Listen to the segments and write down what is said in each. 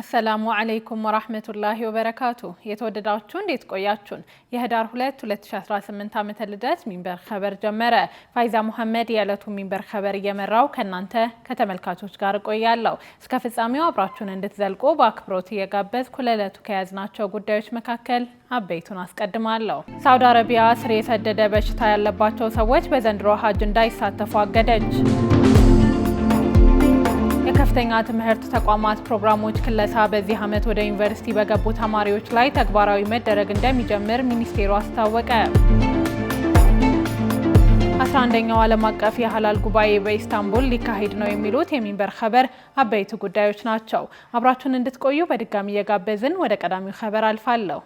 አሰላሙ አለይኩም ወራህመቱላሂ ወበረካቱ። የተወደዳችሁ እንዴት ቆያችሁን? የህዳር 2 2018 ዓመተ ልደት ሚንበር ኸበር ጀመረ። ፋይዛ መሐመድ የዕለቱ ሚንበር ኸበር እየመራው ከናንተ ከተመልካቾች ጋር ቆያለሁ። እስከ ፍጻሜው አብራችሁን እንድትዘልቁ በአክብሮት እየጋበዝኩ ለዕለቱ ከያዝናቸው ጉዳዮች መካከል አበይቱን አስቀድማለሁ። ሳውዲ አረቢያ ስር የሰደደ በሽታ ያለባቸው ሰዎች በዘንድሮ ሀጅ እንዳይሳተፉ አገደች። የከፍተኛ ትምህርት ተቋማት ፕሮግራሞች ክለሳ በዚህ ዓመት ወደ ዩኒቨርሲቲ በገቡ ተማሪዎች ላይ ተግባራዊ መደረግ እንደሚጀምር ሚኒስቴሩ አስታወቀ። 11ኛው ዓለም አቀፍ የሐላል ጉባኤ በኢስታንቡል ሊካሄድ ነው የሚሉት የሚንበር ኸበር አበይቱ ጉዳዮች ናቸው። አብራችሁን እንድትቆዩ በድጋሚ እየጋበዝን ወደ ቀዳሚው ኸበር አልፋለሁ።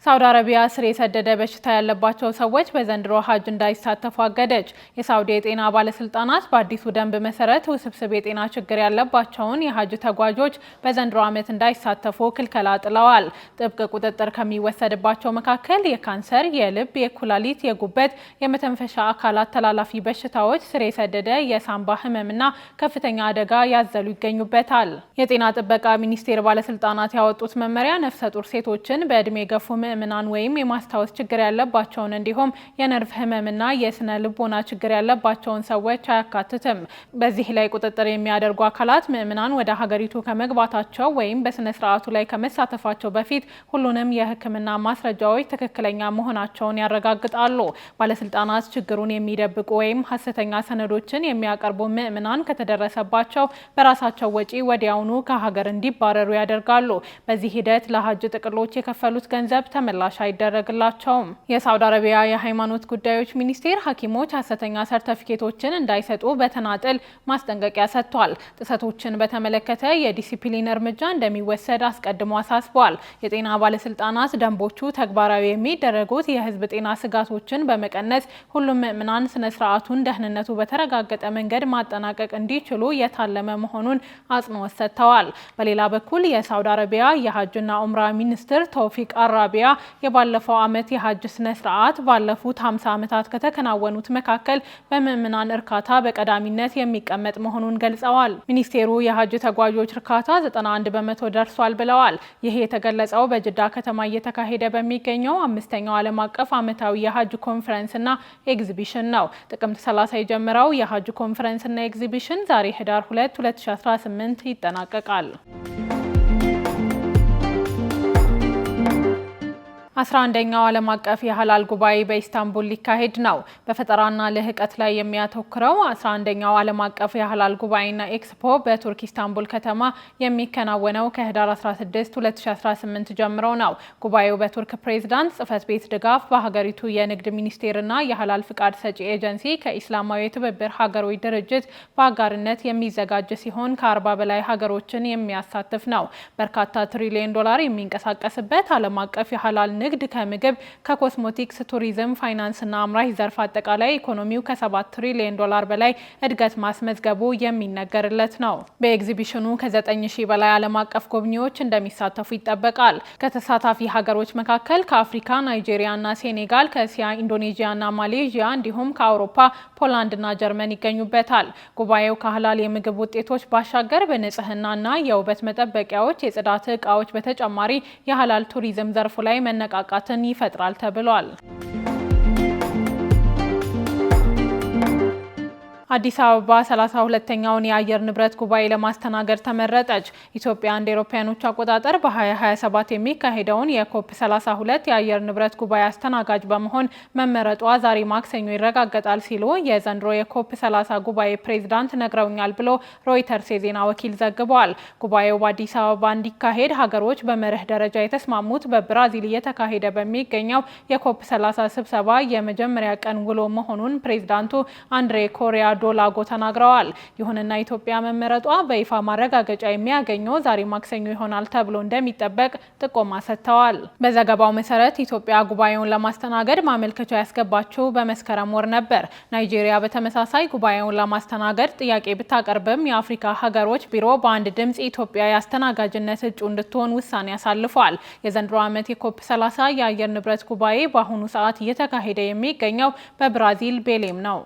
ሳውዲ አረቢያ ስር የሰደደ በሽታ ያለባቸው ሰዎች በዘንድሮ ሀጅ እንዳይሳተፉ አገደች። የሳውዲ የጤና ባለስልጣናት በአዲሱ ደንብ መሰረት ውስብስብ የጤና ችግር ያለባቸውን የሀጅ ተጓዦች በዘንድሮ ዓመት እንዳይሳተፉ ክልከላ ጥለዋል። ጥብቅ ቁጥጥር ከሚወሰድባቸው መካከል የካንሰር፣ የልብ፣ የኩላሊት፣ የጉበት፣ የመተንፈሻ አካላት ተላላፊ በሽታዎች፣ ስር የሰደደ የሳምባ ህመምና ከፍተኛ አደጋ ያዘሉ ይገኙበታል። የጤና ጥበቃ ሚኒስቴር ባለስልጣናት ያወጡት መመሪያ ነፍሰ ጡር ሴቶችን፣ በእድሜ የገፉ ምእምናን ወይም የማስታወስ ችግር ያለባቸውን እንዲሁም የነርቭ ህመምና የስነ ልቦና ችግር ያለባቸውን ሰዎች አያካትትም። በዚህ ላይ ቁጥጥር የሚያደርጉ አካላት ምእምናን ወደ ሀገሪቱ ከመግባታቸው ወይም በስነ ስርዓቱ ላይ ከመሳተፋቸው በፊት ሁሉንም የሕክምና ማስረጃዎች ትክክለኛ መሆናቸውን ያረጋግጣሉ። ባለስልጣናት ችግሩን የሚደብቁ ወይም ሀሰተኛ ሰነዶችን የሚያቀርቡ ምእምናን ከተደረሰባቸው በራሳቸው ወጪ ወዲያውኑ ከሀገር እንዲባረሩ ያደርጋሉ። በዚህ ሂደት ለሀጅ ጥቅሎች የከፈሉት ገንዘብ ተመላሽ አይደረግላቸውም። የሳውዲ አረቢያ የሃይማኖት ጉዳዮች ሚኒስቴር ሐኪሞች ሀሰተኛ ሰርተፊኬቶችን እንዳይሰጡ በተናጥል ማስጠንቀቂያ ሰጥቷል። ጥሰቶችን በተመለከተ የዲሲፕሊን እርምጃ እንደሚወሰድ አስቀድሞ አሳስቧል። የጤና ባለስልጣናት ደንቦቹ ተግባራዊ የሚደረጉት የህዝብ ጤና ስጋቶችን በመቀነስ ሁሉም ምእምናን ስነ ስርዓቱን ደህንነቱ በተረጋገጠ መንገድ ማጠናቀቅ እንዲችሉ የታለመ መሆኑን አጽንኦት ሰጥተዋል። በሌላ በኩል የሳውዲ አረቢያ የሀጅና ኡምራ ሚኒስትር ተውፊቅ አራቢያ የባለፈው ዓመት የሀጅ ስነ ስርዓት ባለፉት 50 ዓመታት ከተከናወኑት መካከል በምእምናን እርካታ በቀዳሚነት የሚቀመጥ መሆኑን ገልጸዋል። ሚኒስቴሩ የሀጅ ተጓዦች እርካታ 91 በመቶ ደርሷል ብለዋል። ይህ የተገለጸው በጅዳ ከተማ እየተካሄደ በሚገኘው 5ኛው ዓለም አቀፍ ዓመታዊ የሀጅ ኮንፈረንስና ኤግዚቢሽን ነው። ጥቅምት 30 የጀመረው የሀጅ ኮንፈረንስና ኤግዚቢሽን ዛሬ ህዳር 2 2018 ይጠናቀቃል። 11ኛው ዓለም አቀፍ የሐላል ጉባኤ በኢስታንቡል ሊካሄድ ነው። በፈጠራና ልህቀት ላይ የሚያተኩረው 11ኛው ዓለም አቀፍ የሐላል ጉባኤና ኤክስፖ በቱርክ ኢስታንቡል ከተማ የሚከናወነው ከህዳር 16 2018 ጀምሮ ነው። ጉባኤው በቱርክ ፕሬዝዳንት ጽህፈት ቤት ድጋፍ በሀገሪቱ የንግድ ሚኒስቴርና የሐላል ፍቃድ ሰጪ ኤጀንሲ ከኢስላማዊ የትብብር ሀገሮች ድርጅት በአጋርነት የሚዘጋጅ ሲሆን ከ40 በላይ ሀገሮችን የሚያሳትፍ ነው። በርካታ ትሪሊዮን ዶላር የሚንቀሳቀስበት ዓለም አቀፍ የሐላል ንግድ ከምግብ፣ ከኮስሞቲክስ፣ ቱሪዝም፣ ፋይናንስና አምራች ዘርፍ አጠቃላይ ኢኮኖሚው ከ7 ትሪሊዮን ዶላር በላይ እድገት ማስመዝገቡ የሚነገርለት ነው። በኤግዚቢሽኑ ከ9000 በላይ ዓለም አቀፍ ጎብኚዎች እንደሚሳተፉ ይጠበቃል። ከተሳታፊ ሀገሮች መካከል ከአፍሪካ ናይጄሪያና ሴኔጋል፣ ከእስያ ኢንዶኔዥያና ማሌዥያ እንዲሁም ከአውሮፓ ፖላንድና ጀርመን ይገኙበታል። ጉባኤው ከሐላል የምግብ ውጤቶች ባሻገር በንጽህናና የውበት መጠበቂያዎች፣ የጽዳት እቃዎች በተጨማሪ የሐላል ቱሪዝም ዘርፉ ላይ መነቃቃትን ይፈጥራል ተብሏል። አዲስ አበባ 32ኛውን የአየር ንብረት ጉባኤ ለማስተናገድ ተመረጠች። ኢትዮጵያ እንደ አውሮፓውያኖች አቆጣጠር በ2027 የሚካሄደውን የኮፕ 32 የአየር ንብረት ጉባኤ አስተናጋጅ በመሆን መመረጧ ዛሬ ማክሰኞ ይረጋገጣል ሲሉ የዘንድሮ የኮፕ 30 ጉባኤ ፕሬዝዳንት ነግረውኛል ብሎ ሮይተርስ የዜና ወኪል ዘግቧል። ጉባኤው በአዲስ አበባ እንዲካሄድ ሀገሮች በመርህ ደረጃ የተስማሙት በብራዚል እየተካሄደ በሚገኘው የኮፕ 30 ስብሰባ የመጀመሪያ ቀን ውሎ መሆኑን ፕሬዝዳንቱ አንድሬ ኮሪያ ዶላጎ ተናግረዋል። ይሁንና ኢትዮጵያ መመረጧ በይፋ ማረጋገጫ የሚያገኘው ዛሬ ማክሰኞ ይሆናል ተብሎ እንደሚጠበቅ ጥቆማ ሰጥተዋል። በዘገባው መሰረት ኢትዮጵያ ጉባኤውን ለማስተናገድ ማመልከቻ ያስገባችው በመስከረም ወር ነበር። ናይጄሪያ በተመሳሳይ ጉባኤውን ለማስተናገድ ጥያቄ ብታቀርብም የአፍሪካ ሀገሮች ቢሮ በአንድ ድምጽ ኢትዮጵያ የአስተናጋጅነት እጩ እንድትሆን ውሳኔ አሳልፏል። የዘንድሮ ዓመት የኮፕ 30 የአየር ንብረት ጉባኤ በአሁኑ ሰዓት እየተካሄደ የሚገኘው በብራዚል ቤሌም ነው።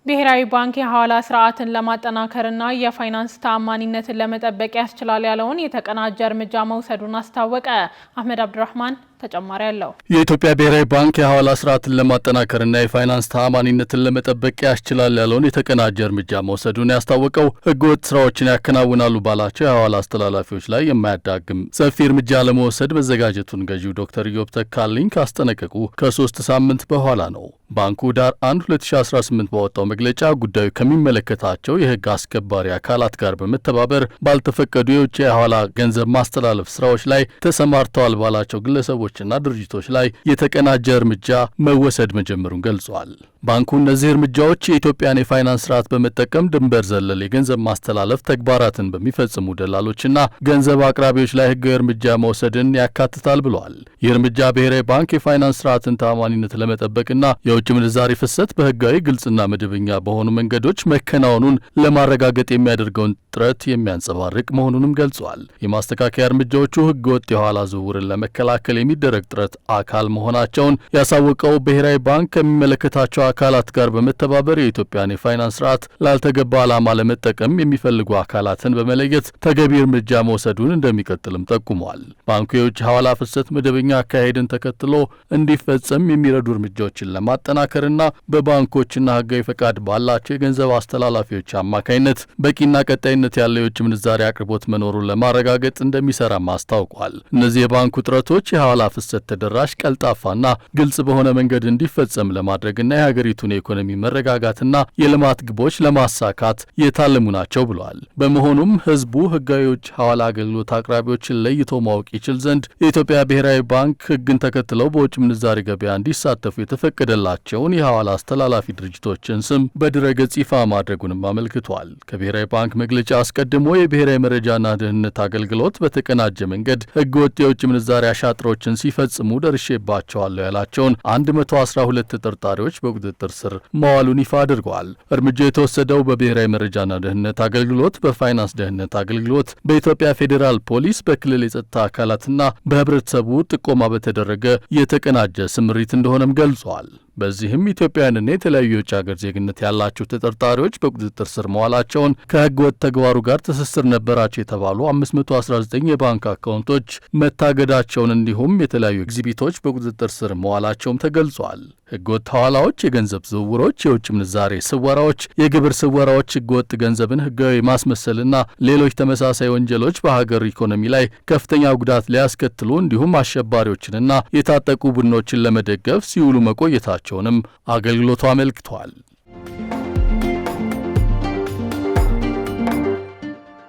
ብሔራዊ ባንክ የሐዋላ ስርዓትን ለማጠናከርና የፋይናንስ ተአማኒነትን ለመጠበቅ ያስችላል ያለውን የተቀናጀ እርምጃ መውሰዱን አስታወቀ። አህመድ አብዱራህማን ተጨማሪ አለው። የኢትዮጵያ ብሔራዊ ባንክ የሐዋላ ስርዓትን ለማጠናከርና የፋይናንስ ተአማኒነትን ለመጠበቅ ያስችላል ያለውን የተቀናጀ እርምጃ መውሰዱን ያስታወቀው ህገወጥ ስራዎችን ያከናውናሉ ባላቸው የሐዋላ አስተላላፊዎች ላይ የማያዳግም ሰፊ እርምጃ ለመውሰድ መዘጋጀቱን ገዢው ዶክተር ኢዮብ ተካልኝ ካስጠነቀቁ ከ3 ሳምንት በኋላ ነው። ባንኩ ዳር 1 2018 ባወጣው መግለጫ ጉዳዩ ከሚመለከታቸው የህግ አስከባሪ አካላት ጋር በመተባበር ባልተፈቀዱ የውጭ የሐዋላ ገንዘብ ማስተላለፍ ስራዎች ላይ ተሰማርተዋል ባላቸው ግለሰቦችና ድርጅቶች ላይ የተቀናጀ እርምጃ መወሰድ መጀመሩን ገልጿል። ባንኩ እነዚህ እርምጃዎች የኢትዮጵያን የፋይናንስ ስርዓት በመጠቀም ድንበር ዘለል የገንዘብ ማስተላለፍ ተግባራትን በሚፈጽሙ ደላሎችና ገንዘብ አቅራቢዎች ላይ ህጋዊ እርምጃ መውሰድን ያካትታል ብለዋል። ይህ እርምጃ ብሔራዊ ባንክ የፋይናንስ ስርዓትን ተአማኒነት ለመጠበቅና የውጭ ምንዛሪ ፍሰት በህጋዊ ግልጽና መደበኛ በሆኑ መንገዶች መከናወኑን ለማረጋገጥ የሚያደርገውን ጥረት የሚያንጸባርቅ መሆኑንም ገልጿል። የማስተካከያ እርምጃዎቹ ህገወጥ የሐዋላ ዝውውርን ለመከላከል የሚደረግ ጥረት አካል መሆናቸውን ያሳወቀው ብሔራዊ ባንክ ከሚመለከታቸው አካላት ጋር በመተባበር የኢትዮጵያን የፋይናንስ ስርዓት ላልተገባ ዓላማ ለመጠቀም የሚፈልጉ አካላትን በመለየት ተገቢ እርምጃ መውሰዱን እንደሚቀጥልም ጠቁመዋል። ባንኩ የውጭ ሐዋላ ፍሰት መደበኛ አካሄድን ተከትሎ እንዲፈጸም የሚረዱ እርምጃዎችን ለማጠናከርና በባንኮችና ህጋዊ ፈቃድ ባላቸው የገንዘብ አስተላላፊዎች አማካኝነት በቂና ቀጣይነት ያለው የውጭ ምንዛሪ አቅርቦት መኖሩን ለማረጋገጥ እንደሚሰራም አስታውቋል። እነዚህ የባንኩ ጥረቶች የሐዋላ ፍሰት ተደራሽ፣ ቀልጣፋና ግልጽ በሆነ መንገድ እንዲፈጸም ለማድረግና የሀገሪቱን የኢኮኖሚ መረጋጋትና የልማት ግቦች ለማሳካት የታለሙ ናቸው ብለዋል። በመሆኑም ህዝቡ ህጋዊ የውጭ ሐዋላ አገልግሎት አቅራቢዎችን ለይቶ ማወቅ ይችል ዘንድ የኢትዮጵያ ብሔራዊ ባንክ ህግን ተከትለው በውጭ ምንዛሪ ገበያ እንዲሳተፉ የተፈቀደላቸውን የሐዋላ አስተላላፊ ድርጅቶችን ስም በድረገጽ ይፋ ማድረጉንም አመልክቷል። ከብሔራዊ ባንክ መግለጫ አስቀድሞ የብሔራዊ መረጃና ደህንነት አገልግሎት በተቀናጀ መንገድ ህገወጥ የውጭ ምንዛሪ አሻጥሮችን ሲፈጽሙ ደርሼባቸዋለሁ ያላቸውን 112 ተጠርጣሪዎች በቁጥጥር ስር መዋሉን ይፋ አድርገዋል። እርምጃው የተወሰደው በብሔራዊ መረጃና ደህንነት አገልግሎት፣ በፋይናንስ ደህንነት አገልግሎት፣ በኢትዮጵያ ፌዴራል ፖሊስ፣ በክልል የጸጥታ አካላትና በህብረተሰቡ ጥቆማ በተደረገ የተቀናጀ ስምሪት እንደሆነም ገልጿል። በዚህም ኢትዮጵያውያንና የተለያዩ የውጭ ሀገር ዜግነት ያላቸው ተጠርጣሪዎች በቁጥጥር ስር መዋላቸውን፣ ከህገ ወጥ ተግባሩ ጋር ትስስር ነበራቸው የተባሉ 519 የባንክ አካውንቶች መታገዳቸውን እንዲሁም የተለያዩ ኤግዚቢቶች በቁጥጥር ስር መዋላቸውም ተገልጿል። ህገወጥ ሐዋላዎች፣ የገንዘብ ዝውውሮች፣ የውጭ ምንዛሬ ስወራዎች፣ የግብር ስወራዎች፣ ህገወጥ ገንዘብን ህጋዊ ማስመሰልና ሌሎች ተመሳሳይ ወንጀሎች በሀገር ኢኮኖሚ ላይ ከፍተኛ ጉዳት ሊያስከትሉ እንዲሁም አሸባሪዎችንና የታጠቁ ቡድኖችን ለመደገፍ ሲውሉ መቆየታቸውንም አገልግሎቱ አመልክቷል።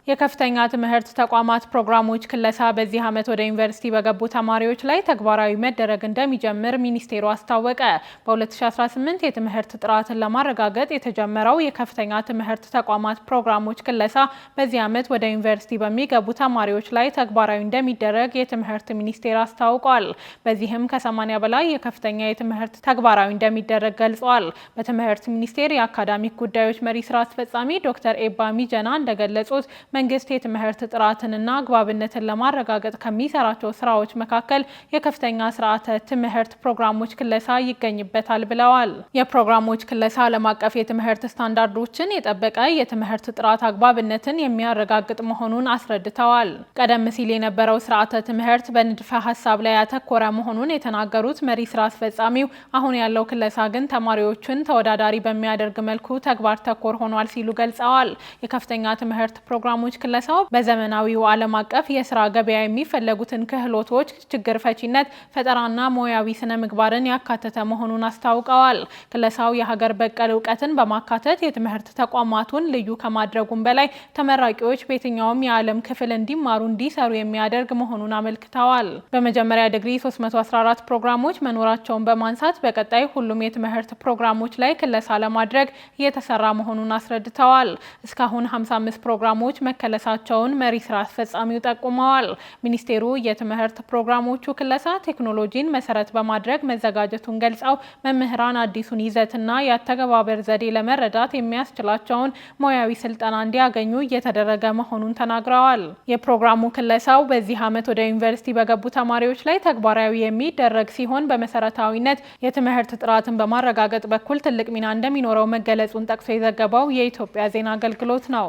የከፍተኛ ትምህርት ተቋማት ፕሮግራሞች ክለሳ በዚህ ዓመት ወደ ዩኒቨርሲቲ በገቡ ተማሪዎች ላይ ተግባራዊ መደረግ እንደሚጀምር ሚኒስቴሩ አስታወቀ። በ2018 የትምህርት ጥራትን ለማረጋገጥ የተጀመረው የከፍተኛ ትምህርት ተቋማት ፕሮግራሞች ክለሳ በዚህ ዓመት ወደ ዩኒቨርሲቲ በሚገቡ ተማሪዎች ላይ ተግባራዊ እንደሚደረግ የትምህርት ሚኒስቴር አስታውቋል። በዚህም ከ80 በላይ የከፍተኛ የትምህርት ተግባራዊ እንደሚደረግ ገልጿል። በትምህርት ሚኒስቴር የአካዳሚክ ጉዳዮች መሪ ስራ አስፈጻሚ ዶክተር ኤባ ሚጀና እንደገለጹት መንግስት የትምህርት ጥራትንና አግባብነትን ለማረጋገጥ ከሚሰራቸው ስራዎች መካከል የከፍተኛ ስርዓተ ትምህርት ፕሮግራሞች ክለሳ ይገኝበታል ብለዋል። የፕሮግራሞች ክለሳ ዓለም አቀፍ የትምህርት ስታንዳርዶችን የጠበቀ የትምህርት ጥራት አግባብነትን የሚያረጋግጥ መሆኑን አስረድተዋል። ቀደም ሲል የነበረው ስርዓተ ትምህርት በንድፈ ሀሳብ ላይ ያተኮረ መሆኑን የተናገሩት መሪ ስራ አስፈጻሚው አሁን ያለው ክለሳ ግን ተማሪዎችን ተወዳዳሪ በሚያደርግ መልኩ ተግባር ተኮር ሆኗል ሲሉ ገልጸዋል። የከፍተኛ ትምህርት ፕሮግራሞች ክለሳው በዘመናዊው ዓለም አቀፍ የስራ ገበያ የሚፈለጉትን ክህሎቶች፣ ችግር ፈቺነት፣ ፈጠራና ሙያዊ ስነ ምግባርን ያካተተ መሆኑን አስታውቀዋል። ክለሳው የሀገር በቀል እውቀትን በማካተት የትምህርት ተቋማቱን ልዩ ከማድረጉም በላይ ተመራቂዎች በየትኛውም የዓለም ክፍል እንዲማሩ እንዲሰሩ የሚያደርግ መሆኑን አመልክተዋል። በመጀመሪያ ዲግሪ 314 ፕሮግራሞች መኖራቸውን በማንሳት በቀጣይ ሁሉም የትምህርት ፕሮግራሞች ላይ ክለሳ ለማድረግ እየተሰራ መሆኑን አስረድተዋል። እስካሁን 55 ፕሮግራሞች መከለሳቸውን መሪ ስራ አስፈጻሚው ጠቁመዋል። ሚኒስቴሩ የትምህርት ፕሮግራሞቹ ክለሳ ቴክኖሎጂን መሰረት በማድረግ መዘጋጀቱን ገልጸው መምህራን አዲሱን ይዘትና የአተገባበር ዘዴ ለመረዳት የሚያስችላቸውን ሙያዊ ስልጠና እንዲያገኙ እየተደረገ መሆኑን ተናግረዋል። የፕሮግራሙ ክለሳው በዚህ ዓመት ወደ ዩኒቨርሲቲ በገቡ ተማሪዎች ላይ ተግባራዊ የሚደረግ ሲሆን በመሰረታዊነት የትምህርት ጥራትን በማረጋገጥ በኩል ትልቅ ሚና እንደሚኖረው መገለጹን ጠቅሶ የዘገበው የኢትዮጵያ ዜና አገልግሎት ነው።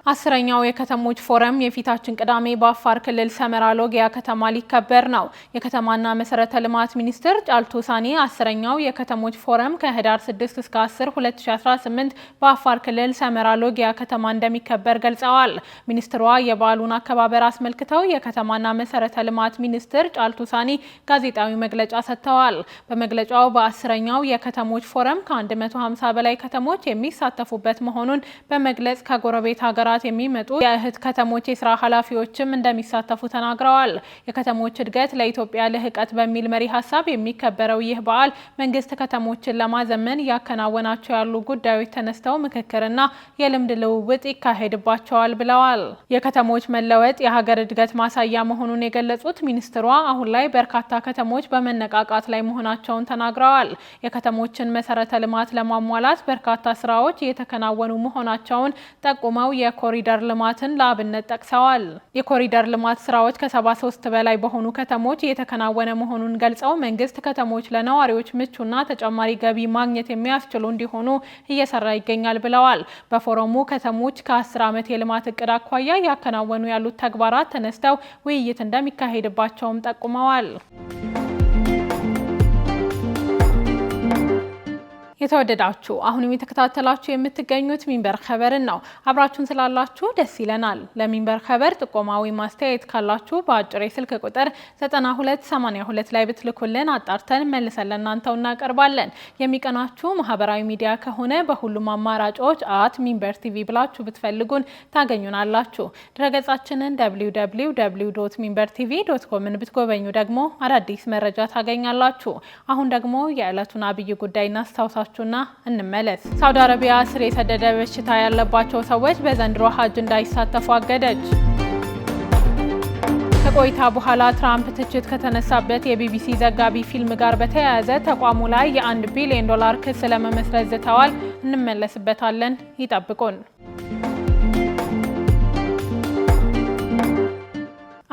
10ኛው የከተሞች ፎረም የፊታችን ቅዳሜ በአፋር ክልል ሰመራ ሎጊያ ከተማ ሊከበር ነው። የከተማና መሰረተ ልማት ሚኒስትር ጫልቱ ሳኒ 10ኛው የከተሞች ፎረም ከህዳር 6 እስከ 10 2018 በአፋር ክልል ሰመራ ሎጊያ ከተማ እንደሚከበር ገልጸዋል። ሚኒስትሯ የበዓሉን አከባበር አስመልክተው የከተማና መሰረተ ልማት ሚኒስትር ጫልቱ ሳኒ ጋዜጣዊ መግለጫ ሰጥተዋል። በመግለጫው በ10ኛው የከተሞች ፎረም ከ150 በላይ ከተሞች የሚሳተፉበት መሆኑን በመግለጽ ከጎረቤት ሀገራት የሚመጡ የእህት ከተሞች የስራ ኃላፊዎችም እንደሚሳተፉ ተናግረዋል። የከተሞች እድገት ለኢትዮጵያ ልህቀት በሚል መሪ ሀሳብ የሚከበረው ይህ በዓል መንግስት ከተሞችን ለማዘመን ያከናወናቸው ያሉ ጉዳዮች ተነስተው ምክክርና የልምድ ልውውጥ ይካሄድባቸዋል ብለዋል። የከተሞች መለወጥ የሀገር እድገት ማሳያ መሆኑን የገለጹት ሚኒስትሯ አሁን ላይ በርካታ ከተሞች በመነቃቃት ላይ መሆናቸውን ተናግረዋል። የከተሞችን መሰረተ ልማት ለማሟላት በርካታ ስራዎች እየተከናወኑ መሆናቸውን ጠቁመው የኮሪደር ልማትን ለአብነት ጠቅሰዋል። የኮሪደር ልማት ስራዎች ከ73 በላይ በሆኑ ከተሞች እየተከናወነ መሆኑን ገልጸው መንግስት ከተሞች ለነዋሪዎች ምቹና ተጨማሪ ገቢ ማግኘት የሚያስችሉ እንዲሆኑ እየሰራ ይገኛል ብለዋል። በፎረሙ ከተሞች ከ10 ዓመት የልማት እቅድ አኳያ ያከናወኑ ያሉት ተግባራት ተነስተው ውይይት እንደሚካሄድባቸውም ጠቁመዋል። የተወደዳችሁ አሁንም የተከታተላችሁ የምትገኙት ሚንበር ኸበርን ነው። አብራችሁን ስላላችሁ ደስ ይለናል። ለሚንበር ኸበር ጥቆማዊ ማስተያየት ካላችሁ በአጭር የስልክ ቁጥር 9282 ላይ ብትልኩልን አጣርተን መልሰን ለእናንተው እናቀርባለን። የሚቀናችሁ ማህበራዊ ሚዲያ ከሆነ በሁሉም አማራጮች @ሚንበር ቲቪ ብላችሁ ብትፈልጉን ታገኙናላችሁ። ድረገጻችንን www.minbertv.com ብትጎበኙ ደግሞ አዳዲስ መረጃ ታገኛላችሁ። አሁን ደግሞ የዕለቱን አብይ ጉዳይ እናስታውሳችሁ ና እንመለስ። ሳውዲ አረቢያ ስር የሰደደ በሽታ ያለባቸው ሰዎች በዘንድሮ ሀጅ እንዳይሳተፉ አገደች። ከቆይታ በኋላ ትራምፕ ትችት ከተነሳበት የቢቢሲ ዘጋቢ ፊልም ጋር በተያያዘ ተቋሙ ላይ የ$1 ቢሊዮን ክስ ለመመስረት ዝተዋል። እንመለስበታለን። ይጠብቁን።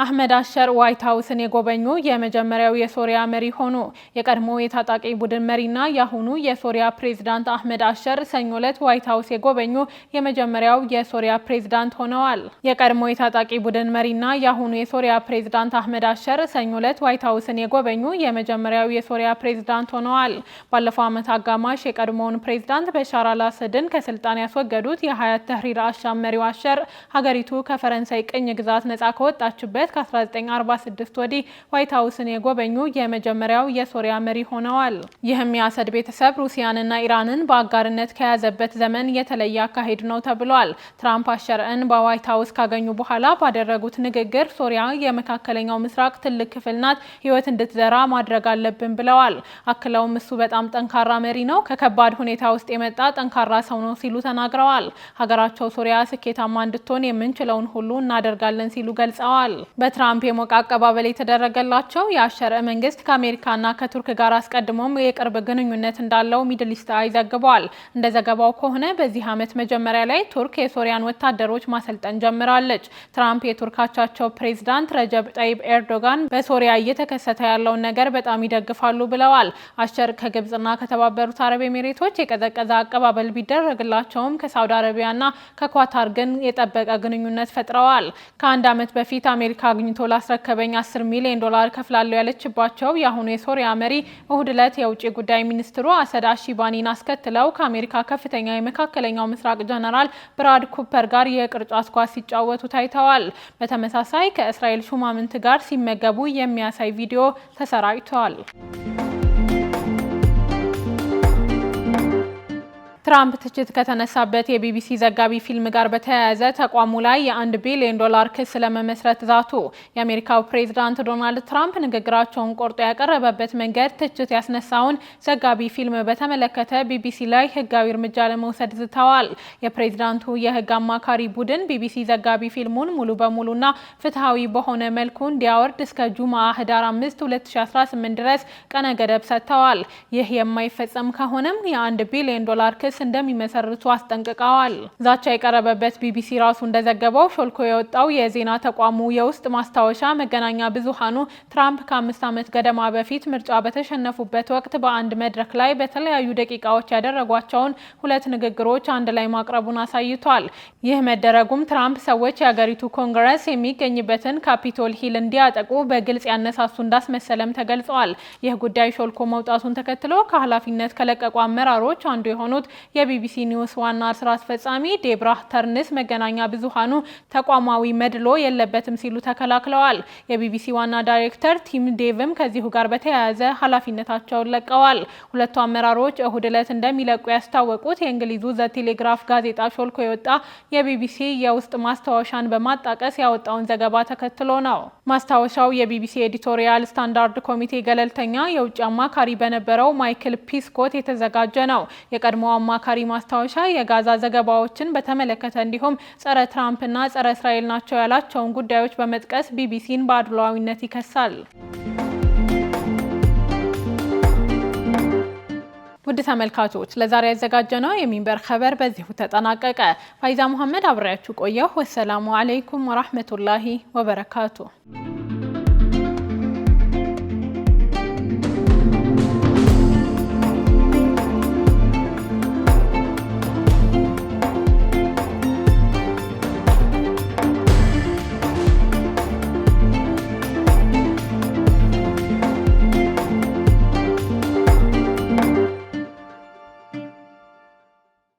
አህመድ አሸር ዋይት ሀውስን የጎበኙ የመጀመሪያው የሶሪያ መሪ ሆኑ። የቀድሞ የታጣቂ ቡድን መሪና ያሁኑ የሶሪያ ፕሬዝዳንት አህመድ አሸር ሰኞ ዕለት ዋይት ሀውስ የጎበኙ የመጀመሪያው የሶሪያ ፕሬዝዳንት ሆነዋል። የቀድሞ የታጣቂ ቡድን መሪና ያሁኑ የሶሪያ ፕሬዝዳንት አህመድ አሸር ሰኞ ዕለት ዋይት ሀውስን የጎበኙ የመጀመሪያው የሶሪያ ፕሬዝዳንት ሆነዋል። ባለፈው ዓመት አጋማሽ የቀድሞውን ፕሬዝዳንት በሻር አልአሰድን ከስልጣን ያስወገዱት የሀያት ተህሪር አሻም መሪው አሸር ሀገሪቱ ከፈረንሳይ ቅኝ ግዛት ነጻ ከወጣችበት ከ1946 ወዲህ ዋይት ሀውስን የጎበኙ የመጀመሪያው የሶሪያ መሪ ሆነዋል። ይህም የአሰድ ቤተሰብ ሩሲያንና ኢራንን በአጋርነት ከያዘበት ዘመን የተለየ አካሄድ ነው ተብሏል። ትራምፕ አሸርን በዋይት ሀውስ ካገኙ በኋላ ባደረጉት ንግግር ሶሪያ የመካከለኛው ምስራቅ ትልቅ ክፍል ናት፣ ህይወት እንድትዘራ ማድረግ አለብን ብለዋል። አክለውም እሱ በጣም ጠንካራ መሪ ነው፣ ከከባድ ሁኔታ ውስጥ የመጣ ጠንካራ ሰው ነው ሲሉ ተናግረዋል። ሀገራቸው ሶሪያ ስኬታማ እንድትሆን የምንችለውን ሁሉ እናደርጋለን ሲሉ ገልጸዋል። በትራምፕ የሞቀ አቀባበል የተደረገላቸው የአሸር መንግስት ከአሜሪካና ከቱርክ ጋር አስቀድሞም የቅርብ ግንኙነት እንዳለው ሚድል ኢስት አይ ዘግቧል። እንደ ዘገባው ከሆነ በዚህ ዓመት መጀመሪያ ላይ ቱርክ የሶሪያን ወታደሮች ማሰልጠን ጀምራለች። ትራምፕ የቱርክ አቻቸው ፕሬዝዳንት ረጀብ ጠይብ ኤርዶጋን በሶሪያ እየተከሰተ ያለውን ነገር በጣም ይደግፋሉ ብለዋል። አሸር ከግብጽና ከተባበሩት አረብ ኤሚሬቶች የቀዘቀዘ አቀባበል ቢደረግላቸውም ከሳውዲ አረቢያና ከኳታር ግን የጠበቀ ግንኙነት ፈጥረዋል። ከአንድ ዓመት በፊት አሜሪካ አግኝቶ ላስረከበኝ $10 ሚሊዮን ከፍላለሁ ያለችባቸው የአሁኑ የሶሪያ መሪ እሁድ ዕለት የውጭ ጉዳይ ሚኒስትሩ አሰድ አሺባኒን አስከትለው ከአሜሪካ ከፍተኛ የመካከለኛው ምስራቅ ጀነራል ብራድ ኩፐር ጋር የቅርጫት ኳስ ሲጫወቱ ታይተዋል። በተመሳሳይ ከእስራኤል ሹማምንት ጋር ሲመገቡ የሚያሳይ ቪዲዮ ተሰራጭቷል። ትራምፕ ትችት ከተነሳበት የቢቢሲ ዘጋቢ ፊልም ጋር በተያያዘ ተቋሙ ላይ የ$1 ቢሊዮን ክስ ለመመስረት ዛቱ። የአሜሪካው ፕሬዝዳንት ዶናልድ ትራምፕ ንግግራቸውን ቆርጦ ያቀረበበት መንገድ ትችት ያስነሳውን ዘጋቢ ፊልም በተመለከተ ቢቢሲ ላይ ሕጋዊ እርምጃ ለመውሰድ ዝተዋል። የፕሬዝዳንቱ የሕግ አማካሪ ቡድን ቢቢሲ ዘጋቢ ፊልሙን ሙሉ በሙሉና ፍትሐዊ በሆነ መልኩ እንዲያወርድ እስከ ጁማ ህዳር 5 2018 ድረስ ቀነ ገደብ ሰጥተዋል። ይህ የማይፈጸም ከሆነም የ$1 ቢሊዮን ክስ እንደሚመሰርቱ አስጠንቅቀዋል። ዛቻ የቀረበበት ቢቢሲ ራሱ እንደዘገበው ሾልኮ የወጣው የዜና ተቋሙ የውስጥ ማስታወሻ መገናኛ ብዙሃኑ ትራምፕ ከ5 ዓመት ገደማ በፊት ምርጫ በተሸነፉበት ወቅት በአንድ መድረክ ላይ በተለያዩ ደቂቃዎች ያደረጓቸውን 2 ንግግሮች አንድ ላይ ማቅረቡን አሳይቷል። ይህ መደረጉም ትራምፕ ሰዎች የአገሪቱ ኮንግረስ የሚገኝበትን ካፒቶል ሂል እንዲያጠቁ በግልጽ ያነሳሱ እንዳስመሰለም ተገልጿል። ይህ ጉዳይ ሾልኮ መውጣቱን ተከትሎ ከኃላፊነት ከለቀቁ አመራሮች አንዱ የሆኑት የቢቢሲ ኒውስ ዋና ስራ አስፈጻሚ ዴብራህ ተርንስ መገናኛ ብዙሃኑ ተቋማዊ መድሎ የለበትም ሲሉ ተከላክለዋል። የቢቢሲ ዋና ዳይሬክተር ቲም ዴቭም ከዚሁ ጋር በተያያዘ ኃላፊነታቸውን ለቀዋል። ሁለቱ አመራሮች እሁድ ዕለት እንደሚለቁ ያስታወቁት የእንግሊዙ ዘ ቴሌግራፍ ጋዜጣ ሾልኮ የወጣ የቢቢሲ የውስጥ ማስታወሻን በማጣቀስ ያወጣውን ዘገባ ተከትሎ ነው። ማስታወሻው የቢቢሲ ኤዲቶሪያል ስታንዳርድ ኮሚቴ ገለልተኛ የውጭ አማካሪ በነበረው ማይክል ፒስኮት የተዘጋጀ ነው። የቀድሞ አማካሪ ማስታወሻ የጋዛ ዘገባዎችን በተመለከተ እንዲሁም ጸረ ትራምፕና ጸረ እስራኤል ናቸው ያላቸውን ጉዳዮች በመጥቀስ ቢቢሲን በአድሏዊነት ይከሳል። ውድ ተመልካቾች ለዛሬ ያዘጋጀነው የሚንበር ኸበር በዚሁ ተጠናቀቀ። ፋይዛ መሐመድ አብሬያችሁ ቆየሁ። ወሰላሙ አለይኩም ወራህመቱላሂ ወበረካቱ።